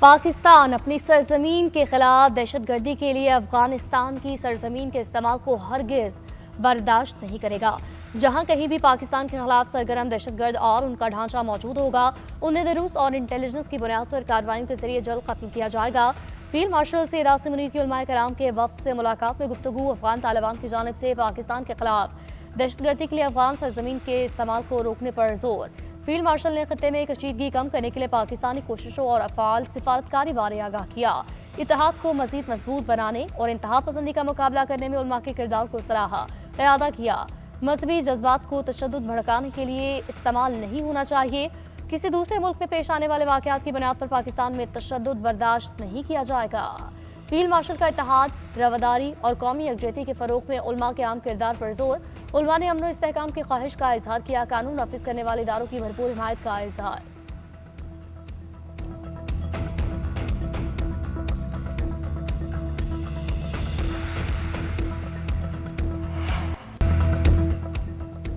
पाकिस्तान अपनी सरजमीन के खिलाफ दहशतगर्दी के लिए अफगानिस्तान की सरजमीन के इस्तेमाल को हरगिज बर्दाश्त नहीं करेगा। जहां कहीं भी पाकिस्तान के खिलाफ सरगर्म दहशतगर्द और उनका ढांचा मौजूद होगा, उन्हें दुरुस्त और इंटेलिजेंस की बुनियाद पर कार्रवाई के जरिए जल्द खत्म किया जाएगा। फील्ड मार्शल सैयद आसिम मुनीर की उलमाए कराम के वफ्द से मुलाकात में गुफ्तगू अफगान तालिबान की जानिब से पाकिस्तान के खिलाफ दहशतगर्दी के लिए अफगान सरजमीन के इस्तेमाल को रोकने पर जोर। फील्ड मार्शल ने खत्ते में कशीदगी कम करने के लिए पाकिस्तानी कोशिशों और अफाल सिफारतकारी बारे आगाह किया। इत्तेहाद को मजीद मजबूत बनाने और इंतहा पसंदी का मुकाबला करने में उलमा के किरदार को सराहा, क़यादा किया। मजहबी जज्बात को तशद्दुद भड़काने के लिए इस्तेमाल नहीं होना चाहिए। किसी दूसरे मुल्क में पेश आने वाले वाक़यात की बुनियाद पर पाकिस्तान में तशद्दुद बर्दाश्त नहीं किया जाएगा। फील्ड मार्शल का इत्तेहाद, रवादारी और कौमी यकजहती के फरोग में उलमा के आम किरदार पर जोर। उलमा ने अमन इस्तेहकाम की ख्वाहिश का इजहार किया, कानून नाफिज करने वाले इदारों की भरपूर हिमायत का इजहार।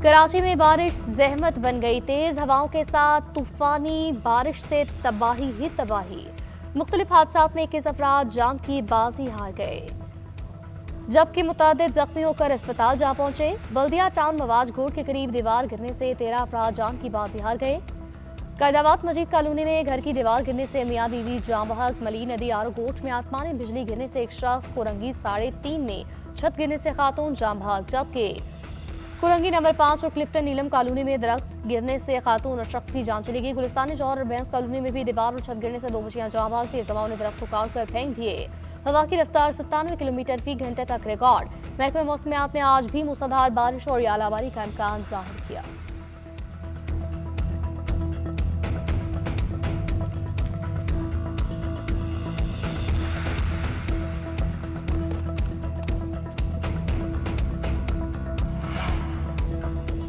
कराची में बारिश जहमत बन गई। तेज हवाओं के साथ तूफानी बारिश से तबाही ही तबाही। मुख्तलिफ हादसात में 21 अफराद जान की बाजी हार गए, जबकि मुतादिद जख्मी होकर अस्पताल जा पहुंचे। बल्दिया टाउन मवाज घोट के करीब दीवार गिरने से 13 अफराद जान की बाजी हार गए। कैदाबाद मजीद कॉलोनी में घर की दीवार गिरने से मियाँ बीवी जाम बहक। मली नदी आरो घोट में आसमानी बिजली गिरने से एक शख्स, कुरंगी 3.5 में छत गिरने से खातून जाम बहक, जबकि कुरंगी नंबर 5 और क्लिफ्टन नीलम कॉलोनी में दरख्त गिरने से खातून और शख्स की जान चली गई। गुलिस्तानी जौहर और भैंस कॉलोनी में भी दीवार और छत गिरने से 2 बच्चियां जाम बहक। तेज हवाओं ने दरख्त को काट कर फेंक दिए। हवा की रफ्तार 97 किलोमीटर फी घंटे तक रिकॉर्ड। महकमे मौसमियात ने आज भी मूसलाधार बारिश और यालाबारी का इम्कान जाहिर किया।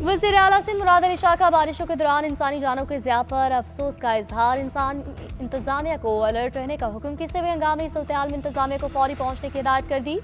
वज़ीर आला सिंध मुराद अली शाह का बारिशों के दौरान इंसानी जानों के ज़िया पर अफसोस का इजहार। इंतजामिया को अलर्ट रहने का हुक्म। किसी भी हंगामी सूरत-ए-हाल में इंतजामिया को फौरी पहुंचने की हिदायत कर दी।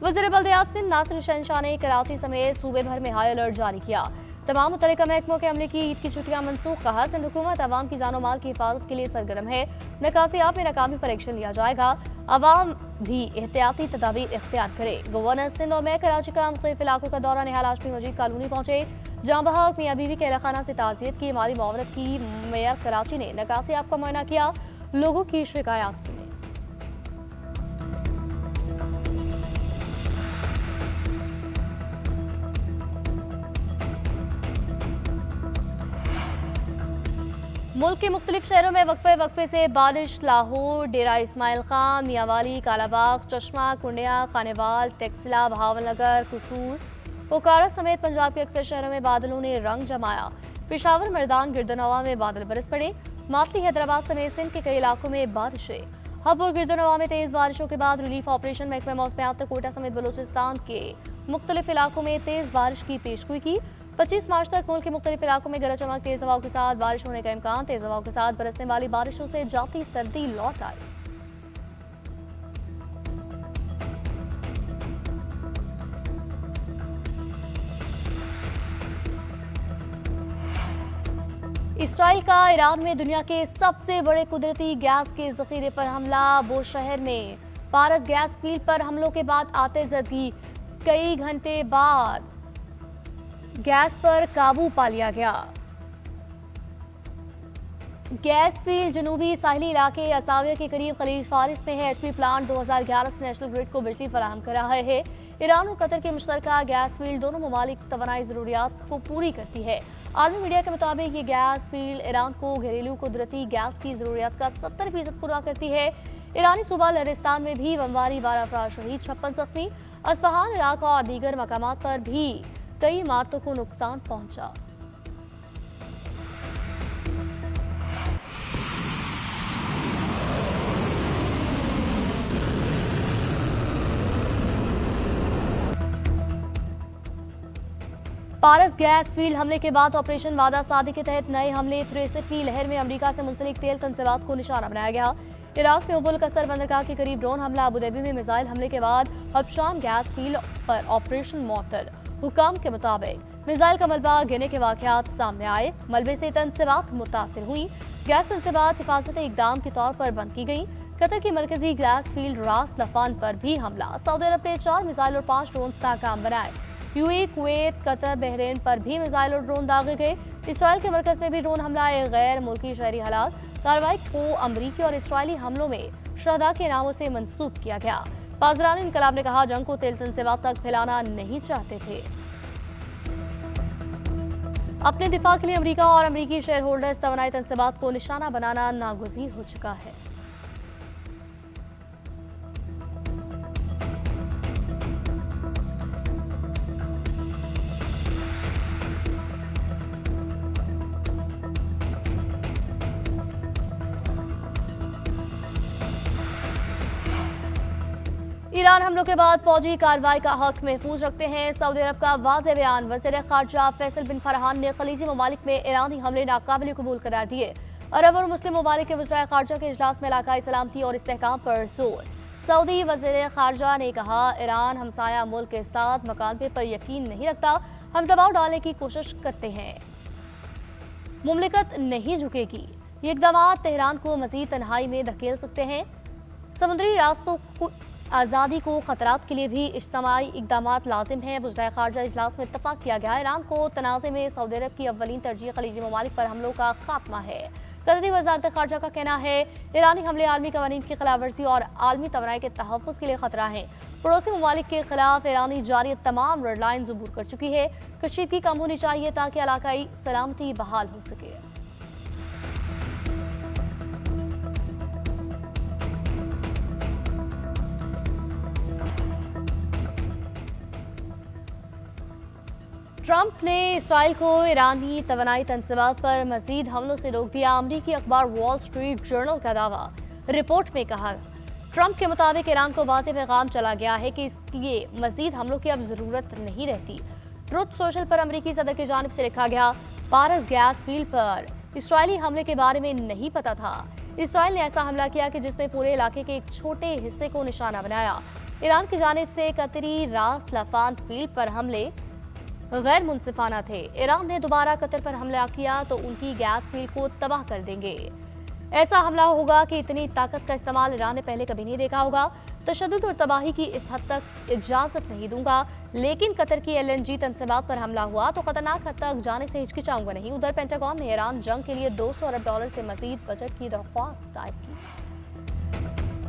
वज़ीर बल्दियात सिंध नासिर शहनशाह ने कराची समेत सूबे भर में हाई अलर्ट जारी किया। तमाम मुतल्लिका महकमों के अमले की ईद की छुट्टियां मनसूख। कहा, सिंध हुकूमत अवाम की जानो माल की हिफाजत के लिए सरगर्म है। निकासियाब में नाकामी पर एक्शन लिया जाएगा। अवाम भी एहतियाती तदाबीर इख्तियार करे। गवर्नर सिंध और मैं कराची का मुख्तलिफ इलाकों का दौरा निहाल हाशमी मजीद कॉलोनी पहुंचे। जाम बहक मियाँ बीवी के अहलखाना से ताज़ियत की। माली मुआवरत की। मेयर कराची ने निकासियाब का मुआयना किया, लोगों की शिकायत सुनी। मुल्क के मुख्तलिफ शहरों में वक्फे से बारिश। लाहौर, डेरा इस्माइल खान, मियांवाली, कालाबाग, चश्मा, कुंडिया, खानेवाल, टेक्सिला, बहावलनगर, कसूर, पोकारा समेत पंजाब के अक्सर शहरों में बादलों ने रंग जमाया। पेशावर, मर्दान, गिरदनवा में बादल बरस पड़े। मातली, हैदराबाद समेत सिंध के कई इलाकों में बारिशें। हब और गिरदनवा में तेज बारिशों के बाद रिलीफ ऑपरेशन। महकमे मौसमियात ने कोटा समेत बलूचिस्तान के मुख्तलिफ इलाकों में तेज बारिश की पेशगोई की। 25 मार्च तक मुल्क के मुख्तलिफ इलाकों में गरज चमक, तेज हवाओं के साथ बारिश होने का इम्कान। तेज हवाओं के साथ बरसने वाली बारिशों से जाती सर्दी लौट आई। इसराइल का ईरान में दुनिया के सबसे बड़े कुदरती गैस के जखीरे पर हमला। वो शहर में पारस गैस फील्ड पर हमलों के बाद आतिशबाजी। कई घंटे बाद गैस पर काबू पा लिया गया। गैस फील्ड जनूबी साहिली इलाके असाविया के करीब खलीज फारिस में है। एचपी प्लांट 2011 से नेशनल ग्रिड को बिजली फराहम कर रहा है। ईरान और कतर के मुश्तरका गैस फील्ड दोनों ममालिक तवानाई जरूरियात को पूरी करती है। आलमी मीडिया के मुताबिक ये गैस फील्ड ईरान को घरेलू कुदरती गैस की जरूरियात का 70% पूरा करती है। ईरानी सूबा लहरिस्तान में भी बमबारी, 12 अफराद शहीद, 56 जख्मी। अस्फहान, इराक और दीगर मकामात पर भी कई इमारतों को नुकसान पहुंचा। पारस गैस फील्ड हमले के बाद ऑपरेशन वादा सादी के तहत नए हमले। 63वीं लहर में अमेरिका से मुंसलिक तेल तंजीमात को निशाना बनाया गया। इराक में उबुल कसर बंदरगाह के करीब ड्रोन हमला। अबूधाबी में मिसाइल हमले के बाद हबशाम गैस फील्ड पर ऑपरेशन मुअत्तल। हुकाम के मुताबिक मिसाइल का मलबा गिरने के वाकयात सामने आए। मलबे से तनसीबात मुतासिर हुई। गैस तनसीबात हिफाजती इकदाम के तौर पर बंद की गई। कतर की मरकजी गैस फील्ड रास लफान पर भी हमला। सऊदी अरब ने 4 मिसाइल और 5 ड्रोन नाकाम बनाए। यूएई, कुवैत, कतर, बहरीन पर भी मिसाइल और ड्रोन दागे गए। इसराइल के मरकज में भी ड्रोन हमला। गैर मुल्की शहरी हालात कार्रवाई को अमरीकी और इसराइली हमलों में शहदा के नामों से मंसूब किया गया। पासदारान इनकलाब ने कहा, जंग को तेल तनसीबात तक फैलाना नहीं चाहते थे। अपने दिफा के लिए अमेरिका और अमेरिकी शेयर होल्डर्स तवानाई तनसीबात को निशाना बनाना नागुज़ीर हो चुका है। ईरान हमलों के बाद फौजी कार्रवाई का हक महफूज रखते हैं। सऊदी अरब का वाज़ेह बयान। वज़ीर ख़ारजा फैसल बिन फरहान ने खलीजी ममालिक में ईरानी हमले नाकाबिल कबूल करार दिए। अरब और मुस्लिम ममालिक के वज़ीर ख़ारजा के इजलास में इलाकाई सलामती और इस्तेहकाम पर जोर। सऊदी वज़ीर ख़ारजा ने कहा, ईरान हमसाया मुल्क के साथ मकानवे पर यकीन नहीं रखता। हम दबाव डालने की कोशिश करते हैं, मुमलिकत नहीं झुकेगी। ये इक़दामात तेहरान को मज़ीद तन्हाई में धकेल सकते हैं। समुद्री रास्तों को आज़ादी को खतरात के लिए भी इज्तिमाई इक़दामात लाजिम हैं। वज़ीर ख़ारजा इजलास में इत्तफ़ाक़ किया गया। ईरान को तनाज़े में सऊदी अरब की अव्वलीन तरजीह खलीजी ममालिक पर हमलों का खात्मा है। कतरी वज़ारत ख़ारजा का कहना है, ईरानी हमले आलमी कवानीन की खिलाफ वर्जी और आलमी तवानाई के तहफ़्फ़ुज़ के लिए खतरा है। पड़ोसी ममालिक के खिलाफ ईरानी जारी तमाम रेड लाइन ज़बूर कर चुकी है। कशीदगी कम होनी चाहिए ताकि इलाकाई सलामती बहाल हो सके। ट्रंप ने इसराइल को ईरानी तवानाई तनसीबात पर मजीद हमलों से रोक दिया। अमरीकी अखबार वॉल स्ट्रीट जर्नल का दावा। रिपोर्ट में कहा, ट्रंप के मुताबिक ईरान को वाज़ेह पैगाम चला गया है कि इसके लिए मजीद हमलों की अब जरूरत नहीं रहती। ट्रुथ सोशल पर अमरीकी सदर की जानिब से लिखा गया, पारस गैस फील्ड पर इसराइली हमले के बारे में नहीं पता था। इसराइल ने ऐसा हमला किया कि जिसमें पूरे इलाके के एक छोटे हिस्से को निशाना बनाया। ईरान की जानिब से कतरी रास लफान फील्ड पर हमले गैर मुनसिफाना थे। ईरान ने दोबारा कतर पर हमला किया तो उनकी गैस फील्ड को तबाह कर देंगे। ऐसा हमला होगा कि इतनी ताकत का इस्तेमाल ईरान ने पहले कभी नहीं देखा होगा। तशद्दुद और तबाही की इस हद तक इजाजत नहीं दूंगा, लेकिन कतर की LNG तनसीबात पर हमला हुआ तो खतरनाक हद तक जाने से हिचकिचाऊंगा नहीं। उधर पेंटागन ने ईरान जंग के लिए $200 अरब से मजीद बजट की दरख्वास्त दायर की।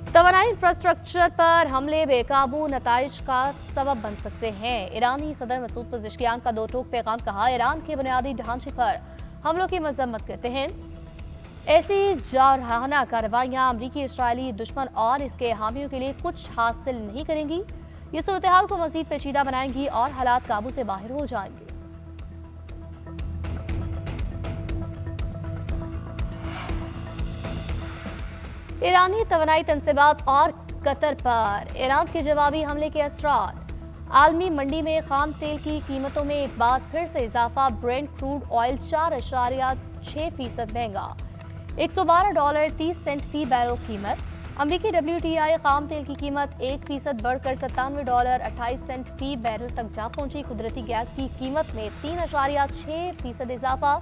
तवानाई इंफ्रास्ट्रक्चर पर हमले बेकाबू नताइज का सबब बन सकते हैं। ईरानी सदर मसूद पज़ेश्कियान का दो टोक पैगाम। कहा, ईरान के बुनियादी ढांचे पर हमलों की मजम्मत करते हैं। ऐसी जारहाना कार्रवाइयां अमरीकी इसराइली दुश्मन और इसके हामियों के लिए कुछ हासिल नहीं करेंगी। ये सूरत हाल को मजीद पेचीदा बनाएंगी और हालात काबू से बाहर हो जाएंगे। ईरानी तवानाई तनसीबात और कतर पर ईरान के जवाबी हमले के असरात। आलमी मंडी में खाम तेल की कीमतों में एक बार फिर से इजाफा। ब्रेंट क्रूड ऑयल 4.6% महंगा, $112.30 फी बैरल कीमत। अमरीकी WTI खाम तेल की कीमत 1% बढ़कर $97.28 फी बैरल तक जा पहुंची। कुदरती गैस की कीमत में 3.6% इजाफा,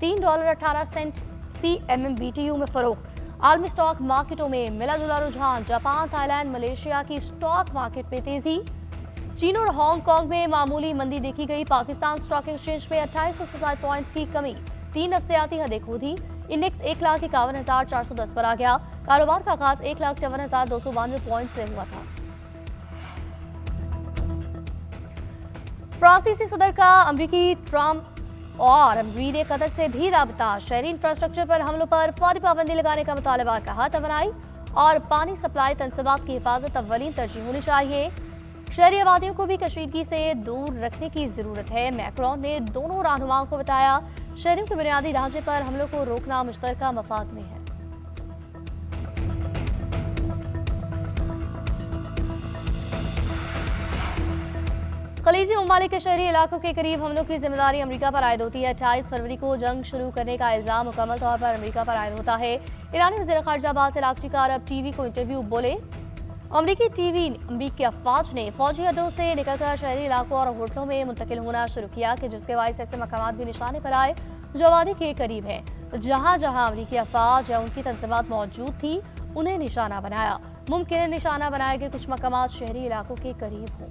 $3.18 फी MMBTU में फरोख्त। आलमी स्टॉक मार्केटों में मिला जुला रुझान। जापान, थाईलैंड, मलेशिया की स्टॉक मार्केट में तेजी। चीन और हांगकांग में मामूली मंदी देखी गई। पाकिस्तान स्टॉक एक्सचेंज में 2827 पॉइंट्स की कमी, 3 नफ्सियाती हदें खो दी। इंडेक्स 1,51,410 पर आ गया। कारोबार का आगाज 1,54,292 पॉइंट से हुआ था। फ्रांसीसी सदर का अमरीकी ट्रंप और अमरीकी कतर से भी राबता। शहरी इंफ्रास्ट्रक्चर पर हमलों पर फौरी पाबंदी लगाने का मुतालबा। कहा, तवानाई और पानी सप्लाई तनसीबात की हिफाजत अव्वलीन तरजीह होनी चाहिए। शहरी आबादियों को भी कशीदगी से दूर रखने की जरूरत है। मैक्रोन ने दोनों रहनुमाओं को बताया, शहरियों के बुनियादी ढांचे पर हमलों को रोकना मुश्तरका मफाद में है। खलीजी ममालिक के शहरी इलाकों के करीब हमलों की जिम्मेदारी अमेरिका पर आयद होती है। 28 फरवरी को जंग शुरू करने का इल्जाम मुकम्मल तौर पर अमेरिका पर आयद होता है। ईरानी वज़ीर ख़ारजा अब्बास अराग़ची का अरब TV को इंटरव्यू बोले, अमरीकी टीवी अमरीकी अफवाज ने फौजी अड्डों से निकलकर शहरी इलाकों और होटलों में मुंतकिल होना शुरू किया कि जिसके बायस ऐसे मकामात भी निशाने पर आए जो आबादी के करीब है। जहां जहां अमरीकी अफवाज या उनकी तंजीमात मौजूद थी उन्हें निशाना बनाया। मुमकिन है निशाना बनाए गए कुछ मकामात शहरी इलाकों के करीब हों।